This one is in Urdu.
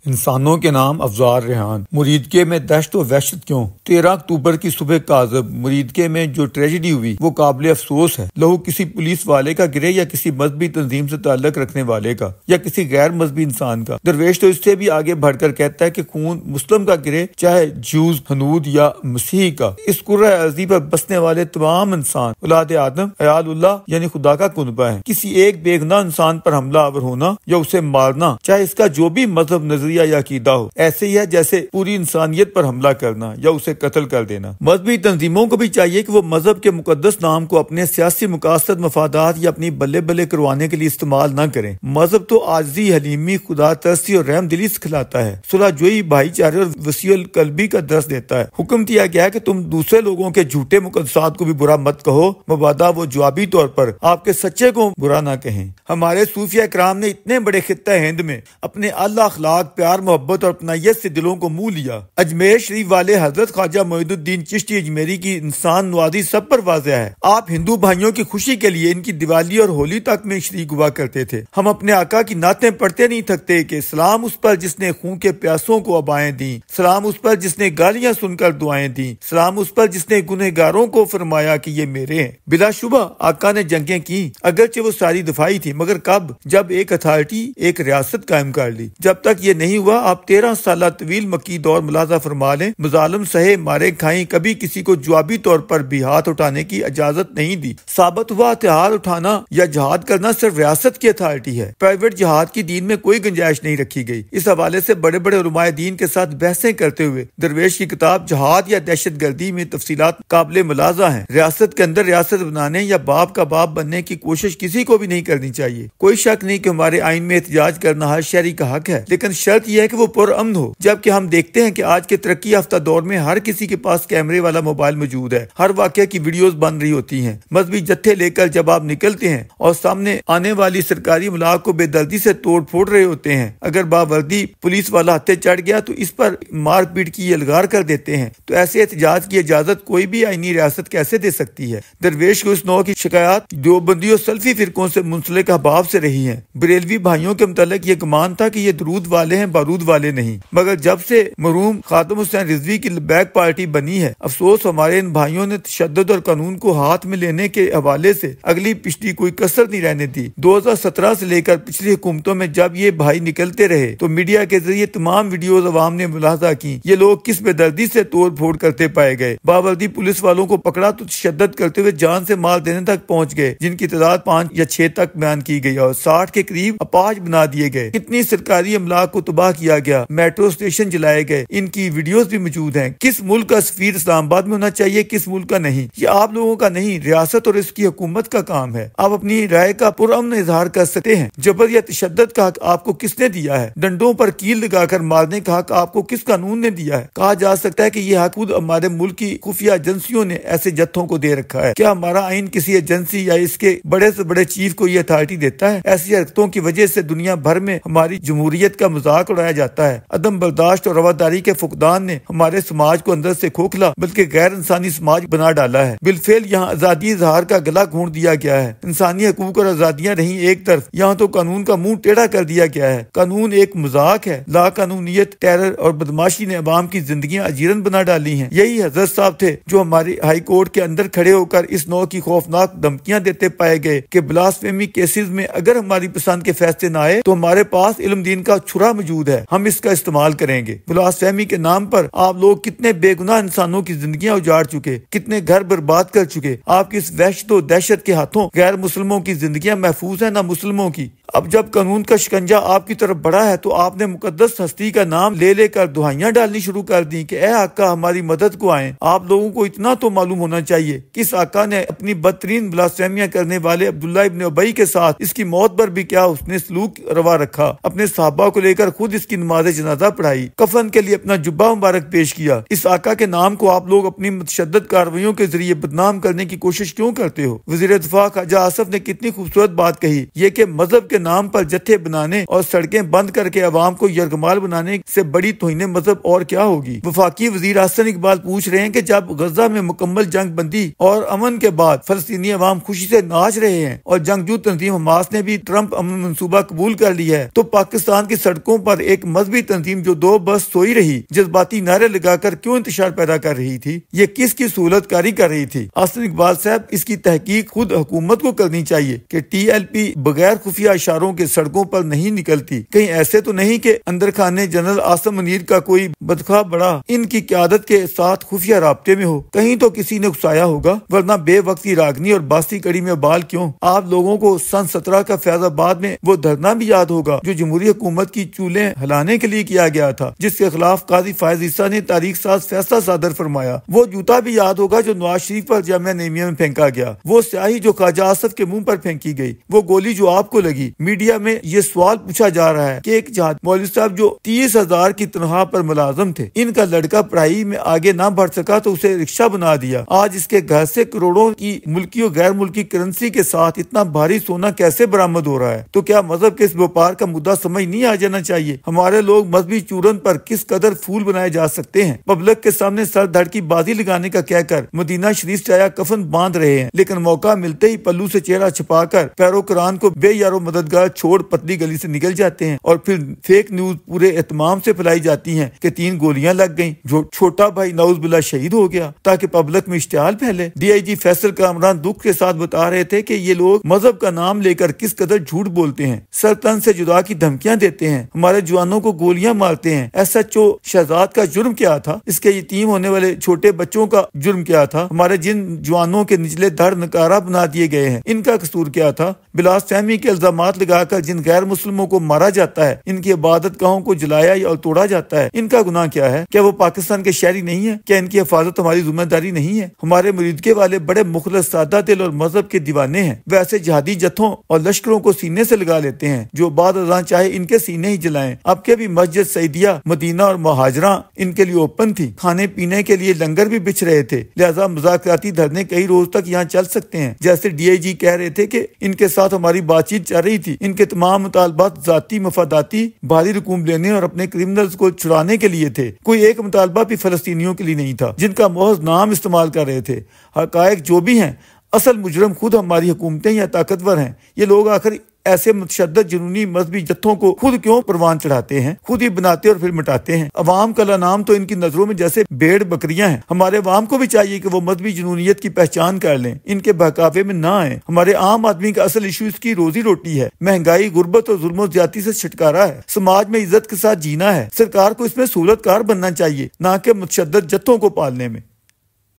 انسانوں کے نام افزار ریحان۔ مریدکے میں دہشت و وحشت کیوں؟ 13 اکتوبر کی صبح کاذب مریدکے میں جو ٹریجڈی ہوئی وہ قابل افسوس ہے۔ لہو کسی پولیس والے کا گرے یا کسی مذہبی تنظیم سے تعلق رکھنے والے کا یا کسی غیر مذہبی انسان کا۔ درویش تو اس سے بھی آگے بڑھ کر کہتا ہے کہ خون مسلم کا گرے، چاہے جوز، ہنود یا مسیحی کا۔ اس کرۂ ارضی پر بسنے والے تمام انسان اولاد آدم عیال اللہ یعنی خدا کا کنبہ ہیں۔ کسی ایک بے گناہ انسان پر حملہ آور ہونا یا اسے مارنا، چاہے اس کا جو بھی مذہب، نظریہ یا عقیدہ ہو، ایسے ہی ہے جیسے پوری انسانیت پر حملہ کرنا یا اسے قتل کر دینا۔ مذہبی تنظیموں کو بھی چاہیے کہ وہ مذہب کے مقدس نام کو اپنے سیاسی مقاصد، مفادات یا اپنی بلے بلے کروانے کے لیے استعمال نہ کریں۔ مذہب تو عاجزی، حلیمی، خدا ترسی اور رحم دلی سکھلاتا ہے، صلح جوئی، بھائی چارے اور وسیع القلبی کا درس دیتا ہے۔ حکم دیا گیا ہے کہ تم دوسرے لوگوں کے جھوٹے مقدسات کو بھی برا مت کہو، مبادا وہ جوابی طور پر آپ کے سچے کو برا نہ کہیں۔ ہمارے صوفیہ کرام نے اتنے بڑے خطہ ہند میں اپنے اعلیٰ اخلاق، پیار، محبت اور اپنائیت سے دلوں کو منہ لیا۔ اجمیر شریف والے حضرت خواجہ معید الدین چشتی اجمیری کی انسان نوازی سب پر واضح ہے۔ آپ ہندو بھائیوں کی خوشی کے لیے ان کی دیوالی اور ہولی تک میں شریک ہوا کرتے تھے۔ ہم اپنے آقا کی نعتیں پڑھتے نہیں تھکتے کہ سلام اس پر جس نے خون کے پیاسوں کو ابائیں دیں، سلام اس پر جس نے گالیاں سن کر دعائیں دیں، سلام اس پر جس نے گنہگاروں کو فرمایا کہ یہ میرے ہیں۔ بلا شبہ آقا نے جنگیں کی، اگرچہ وہ ساری دفاعی تھی، مگر کب؟ جب ایک اتھارٹی، ایک ریاست قائم کر لی۔ جب تک یہ نہیں ہوا آپ 13 سالہ طویل مکی دور ملاحظہ فرما لیں، مظالم سہے، مارے کھائیں، کبھی کسی کو جوابی طور پر بھی ہاتھ اٹھانے کی اجازت نہیں دی۔ ثابت ہوا ہتھیار اٹھانا یا جہاد کرنا صرف ریاست کی اتھارٹی ہے، پرائیویٹ جہاد کی دین میں کوئی گنجائش نہیں رکھی گئی۔ اس حوالے سے بڑے بڑے علماء دین کے ساتھ بحثیں کرتے ہوئے درویش کی کتاب جہاد یا دہشت گردی میں تفصیلات قابل ملاحظہ ہیں۔ ریاست کے اندر ریاست بنانے یا باپ کا باپ بننے کی کوشش کسی کو بھی نہیں کرنی چاہیے۔ کوئی شک نہیں کہ ہمارے آئین میں احتجاج کرنا ہر شہری کا حق ہے، لیکن شرط یہ ہے کہ وہ پرامن ہو۔ جبکہ ہم دیکھتے ہیں کہ آج کے ترقی یافتہ دور میں ہر کسی کے پاس کیمرے والا موبائل موجود ہے، ہر واقعے کی ویڈیوز بن رہی ہوتی ہیں۔ مذہبی جتھے لے کر جب آپ نکلتے ہیں اور سامنے آنے والی سرکاری املاک کو بے دردی سے توڑ پھوڑ رہے ہوتے ہیں، اگر باوردی پولیس والا ہتھے چڑھ گیا تو اس پر مار پیٹ کی الغار کر دیتے ہیں، تو ایسے احتجاج کی اجازت کوئی بھی آئینی ریاست کیسے دے سکتی ہے؟ درویش کو اس نوع کی شکایات دیوبندی اور سلفی فرقوں سے منسلک احباب سے رہی ہیں۔ بریلوی بھائیوں کے متعلق یہ گمان تھا کہ یہ درود والے ہیں، بارود والے نہیں، مگر جب سے مرحوم خادم حسین رضوی کی لبیک پارٹی بنی ہے، افسوس ہمارے ان بھائیوں نے تشدد اور قانون کو ہاتھ میں لینے کے حوالے سے اگلی پچھلی کوئی کسر نہیں رہنے دی۔ 2017 سے لے کر پچھلی حکومتوں میں جب یہ بھائی نکلتے رہے تو میڈیا کے ذریعے تمام ویڈیوز عوام نے ملاحظہ کی، یہ لوگ کس بے دردی سے توڑ پھوڑ کرتے پائے گئے۔ باوردی پولیس والوں کو پکڑا تو تشدد کرتے ہوئے جان سے مال دینے تک پہنچ گئے، جن کی تعداد 5 یا 6 تک بیان کی گئی، اور 60 کے قریب اپاہج بنا دیے گئے۔ کتنی سرکاری املاک کو تباہ کیا گیا، میٹرو اسٹیشن جلائے گئے، ان کی ویڈیوز بھی موجود ہیں۔ کس ملک کا سفیر اسلام آباد میں ہونا چاہیے، کس ملک کا نہیں، یہ آپ لوگوں کا نہیں، ریاست اور اس کی حکومت کا کام ہے۔ آپ اپنی رائے کا پرامن اظہار کر سکتے ہیں۔ جبر یا تشدد کا حق آپ کو کس نے دیا ہے؟ ڈنڈوں پر کیل لگا کر مارنے کا حق آپ کو کس قانون نے دیا ہے؟ کہا جا سکتا ہے کہ یہ حق خود ہمارے ملک کی خفیہ ایجنسیوں نے ایسے جتھوں کو دے رکھا ہے۔ کیا ہمارا آئین کسی ایجنسی یا اس کے بڑے سے بڑے چیف کو یہ اتھارٹی دیتا ہے؟ ایسی حرکتوں کی وجہ سے دنیا بھر میں ہماری جمہوریت کا مذاق اڑایا جاتا ہے۔ عدم برداشت اور رواداری کے فقدان نے ہمارے سماج کو اندر سے کھوکھلا بلکہ غیر انسانی سماج بنا ڈالا ہے۔ بالفعل یہاں آزادی اظہار کا گلا گھونٹ دیا گیا ہے۔ انسانی حقوق اور آزادیاں رہیں ایک طرف، یہاں تو قانون کا منہ ٹیڑھا کر دیا گیا ہے۔ قانون ایک مذاق ہے۔ لا قانونیت، ٹیرر اور بدماشی نے عوام کی زندگیاں اجیرن بنا ڈالی ہیں۔ یہی حضرت صاحب تھے جو ہماری ہائی کورٹ کے اندر کھڑے ہو کر اس نوع کی خوفناک دھمکیاں دیتے پائے گئے کہ بلاسفیمی کیسز میں اگر ہماری پسند کے فیصلے نہ آئے تو ہمارے پاس علم دین کا چھرا موجود ہے، ہم اس کا استعمال کریں گے۔ بلاسفیمی کے نام پر آپ لوگ کتنے بے گناہ انسانوں کی زندگیاں اجاڑ چکے، کتنے گھر برباد کر چکے۔ آپ کی اس وحشت و دہشت کے ہاتھوں غیر مسلموں کی زندگیاں محفوظ ہیں، نہ مسلموں کی۔ اب جب قانون کا شکنجہ آپ کی طرف بڑھا ہے تو آپ نے مقدس ہستی کا نام لے لے کر دہائیاں ڈالنی شروع کر دی کہ اے آقا ہماری مدد کو آئیں۔ آپ لوگوں کو اتنا تو معلوم ہونا چاہیے کہ اس آقا نے اپنی بدترین بلاسفیمیاں کرنے والے عبداللہ ابن ابی کے ساتھ اس کی موت پر بھی کیا اس نے سلوک روا رکھا، اپنے صحابہ کو لے کر خود اس کی نماز جنازہ پڑھائی، کفن کے لیے اپنا جبہ مبارک پیش کیا۔ اس آقا کے نام کو آپ لوگ اپنی متشدد کارروائیوں کے ذریعے بدنام کرنے کی کوشش کیوں کرتے ہو؟ وزیر دفاع خواجہ آصف نے کتنی خوبصورت بات کہی، یہ کہ مذہب کے کے نام پر جتھے بنانے اور سڑکیں بند کر کے عوام کو یرغمال بنانے سے بڑی توہین مذہب اور کیا ہوگی؟ وفاقی وزیر حسن اقبال پوچھ رہے ہیں کہ جب غزہ میں مکمل جنگ بندی اور امن کے بعد فلسطینی عوام خوشی سے ناچ رہے ہیں اور جنگجو تنظیم حماس نے بھی ٹرمپ امن منصوبہ قبول کر لیا ہے، تو پاکستان کی سڑکوں پر ایک مذہبی تنظیم جو دو بس سوئی رہی جذباتی نعرے لگا کر کیوں انتشار پیدا کر رہی تھی؟ یہ کس کی سہولت کاری کر رہی تھی؟ حسن اقبال صاحب، اس کی تحقیق خود حکومت کو کرنی چاہیے کہ ٹی ایل پی بغیر خفیہ اشاروں کے سڑکوں پر نہیں نکلتی، کہیں ایسے تو نہیں کہ اندر خانے جنرل آصم منیر کا کوئی بدخواہ بڑا ان کی قیادت کے ساتھ خفیہ رابطے میں ہو، کہیں تو کسی نے اکسایا ہوگا، ورنہ بے وقتی راگنی اور باسی کڑی میں بال کیوں؟ آپ لوگوں کو سن 17 کا فیض آباد میں وہ دھرنا بھی یاد ہوگا جو جمہوری حکومت کی چولیں ہلانے کے لیے کیا گیا تھا، جس کے خلاف قاضی فائز عیسیٰ نے تاریخ ساز فیصلہ صادر فرمایا۔ وہ جوتا بھی یاد ہوگا جو نواز شریف پر جامعہ نعیمیہ میں پھینکا گیا، وہ سیاہی جو خواجہ آصف کے منہ پر پھینکی گئی، وہ گولی جو آپ کو لگی۔ میڈیا میں یہ سوال پوچھا جا رہا ہے کہ ایک جہاد مولوی صاحب جو 30,000 کی تنخواہ پر ملازم تھے، ان کا لڑکا پڑھائی میں آگے نہ بڑھ سکا تو اسے رکشہ بنا دیا، آج اس کے گھر سے کروڑوں کی ملکی اور غیر ملکی کرنسی کے ساتھ اتنا بھاری سونا کیسے برآمد ہو رہا ہے؟ تو کیا مذہب کے اس وپار کا مدعا سمجھ نہیں آ جانا چاہیے؟ ہمارے لوگ مذہبی چورن پر کس قدر پھول بنائے جا سکتے ہیں؟ پبلک کے سامنے سر دھڑ کی بازی لگانے کا کہہ کر مدینہ شریف چایا کفن باندھ رہے ہیں، لیکن موقع ملتے ہی پلو سے چہرہ چھپا کر پیروکاران کو بے یارو مددگار چھوڑ پتلی گلی سے نکل جاتے ہیں، اور پھر فیک نیوز پورے اہتمام سے پھیلائی جاتی ہیں کہ 3 گولیاں لگ گئیں، جو چھوٹا بھائی نعوذ باللہ شہید ہو گیا، تاکہ پبلک میں اشتعال پھیلے۔ ڈی آئی جی فیصل کامران دکھ کے ساتھ بتا رہے تھے کہ یہ لوگ مذہب کا نام لے کر کس قدر جھوٹ بولتے ہیں، سر تن سے جدا کی دھمکیاں دیتے ہیں، ہمارے جوانوں کو گولیاں مارتے ہیں۔ ایس ایچ او شہزاد کا جرم کیا تھا؟ اس کے یتیم ہونے والے چھوٹے بچوں کا جرم کیا تھا؟ ہمارے جن جوانوں کے نچلے دھڑ نکارہ بنا دیے گئے ہیں، ان کا قصور کیا تھا؟ بلا فہمی کے الزامات لگا کر جن غیر مسلموں کو مارا جاتا ہے، ان کی عبادت گاہوں کو جلایا یا توڑا جاتا ہے، ان کا گناہ کیا ہے؟ کیا وہ پاکستان کے شہری نہیں ہیں؟ کیا ان کی حفاظت ہماری ذمہ داری نہیں ہے؟ ہمارے مریدکے والے بڑے مخلص سادہ دل اور مذہب کے دیوانے ہیں، ویسے جہادی جتھوں اور لشکروں کو سینے سے لگا لیتے ہیں، جو بعد ازاں چاہے ان کے سینے ہی جلائیں۔ اب کے بھی مسجد سعیدیہ مدینہ اور مہاجراں ان کے لیے اوپن تھی، کھانے پینے کے لیے لنگر بھی بچھ رہے تھے، لہذا مذاکراتی دھرنے کئی روز تک یہاں چل سکتے ہیں۔ جیسے ڈی آئی جی کہہ رہے تھے کہ ان کے ساتھ ہماری بات چیت چل رہی تھی، ان کے تمام مطالبات ذاتی مفاداتی بھاری رقوم لینے اور اپنے کرمنلز کو چھڑانے کے لیے تھے، کوئی ایک مطالبہ بھی فلسطینیوں کے لیے نہیں تھا جن کا محض نام استعمال کر رہے تھے۔ حقائق جو بھی ہیں، اصل مجرم خود ہماری حکومتیں یا طاقتور ہیں۔ یہ لوگ آخر ایسے متشدد جنونی مذہبی جتھوں کو خود کیوں پروان چڑھاتے ہیں، خود ہی بناتے اور پھر مٹاتے ہیں؟ عوام کا نام تو ان کی نظروں میں جیسے بھیڑ بکریاں ہیں۔ ہمارے عوام کو بھی چاہیے کہ وہ مذہبی جنونیت کی پہچان کر لیں، ان کے بہکاوے میں نہ آئیں۔ ہمارے عام آدمی کا اصل ایشو اس کی روزی روٹی ہے، مہنگائی، غربت اور ظلم و زیادتی سے چھٹکارا ہے، سماج میں عزت کے ساتھ جینا ہے۔ سرکار کو اس میں سہولت کار بننا چاہیے، نہ کہ متشدد جتھوں کو پالنے میں۔